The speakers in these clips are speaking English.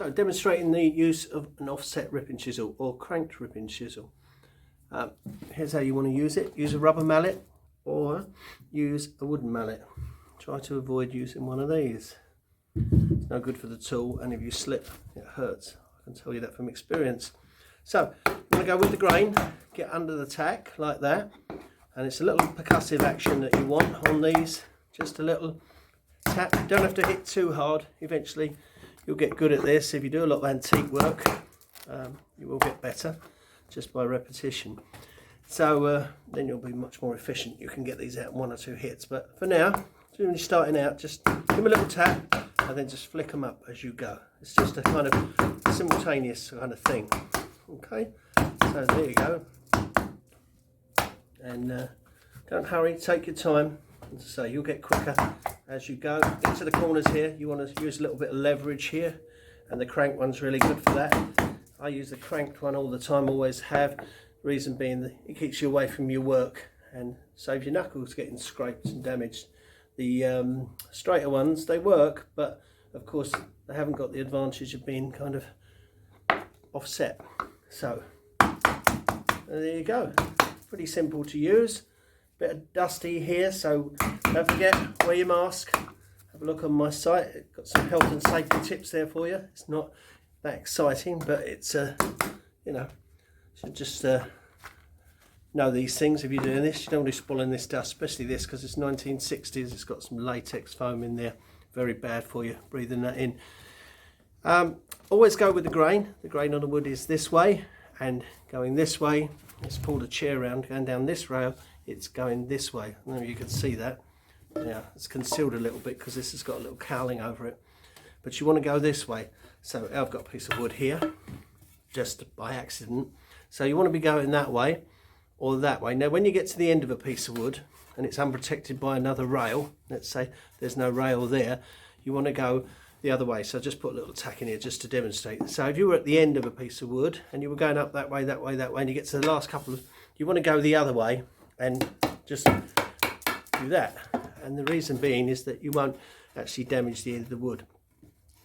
So demonstrating the use of an offset ripping chisel or cranked ripping chisel. Here's how you want to use it. Use a rubber mallet or use a wooden mallet. Try to avoid using one of these. It's no good for the tool, and if you slip it hurts. I can tell you that from experience. So you want to go with the grain, get under the tack like that, and it's a little percussive action that you want on these. Just a little tap. You don't have to hit too hard. Eventually you'll get good at this. If you do a lot of antique work, you will get better just by repetition. So then you'll be much more efficient. You can get these out in 1 or 2 hits. But for now, when you're starting out, just give them a little tap and then just flick them up as you go. It's just a kind of simultaneous kind of thing. Okay, so there you go. And don't hurry, take your time. As I say, you'll get quicker as you go. Into the corners here, you want to use a little bit of leverage here, and the crank one's really good for that. I use the cranked one all the time, always have. Reason being that it keeps you away from your work and saves your knuckles getting scraped and damaged. The straighter ones, they work, but of course they haven't got the advantage of being kind of offset. So there you go. Pretty simple to use. Bit of dusty here, so don't forget, wear your mask. Have a look on my site. I've got some health and safety tips there for you. It's not that exciting, but it's you know, should just know these things if you're doing this. You don't want to be spoiling this dust, especially this, because it's 1960s. It's got some latex foam in there. Very bad for you, breathing that in. Always go with the grain. The grain on the wood is this way and going this way. Let's pull the chair around, going down this rail. It's going this way. I don't know if you can see that. Yeah, it's concealed a little bit because this has got a little cowling over it. But you want to go this way. So I've got a piece of wood here, just by accident. So you want to be going that way or that way. Now when you get to the end of a piece of wood and it's unprotected by another rail, let's say there's no rail there, you want to go the other way. So just put a little tack in here just to demonstrate. So if you were at the end of a piece of wood and you were going up that way, that way, that way, and you get to the last couple of, you want to go the other way and just do that. And the reason being is that you won't actually damage the end of the wood.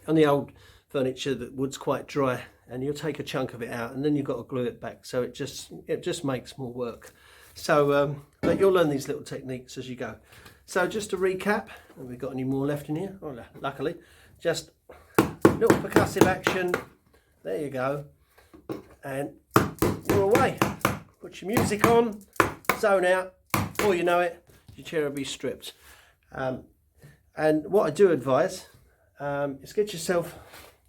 On the old furniture, the wood's quite dry, and you'll take a chunk of it out and then you've got to glue it back. So it just makes more work. So but you'll learn these little techniques as you go. So just to recap, have we got any more left in here? Oh, luckily, just little percussive action. There you go, and you're away. Put your music on, zone out. Before you know it, your chair will be stripped. And what I do advise is get yourself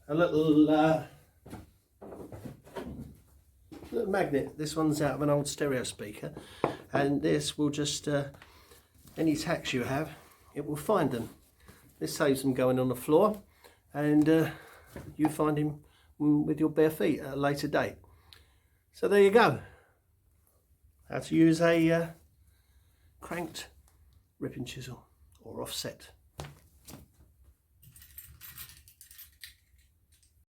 a little magnet. This one's out of an old stereo speaker, and this will just any tacks you have, it will find them. This saves them going on the floor, and you find him with your bare feet at a later date. So there you go. How to use a cranked ripping chisel or offset.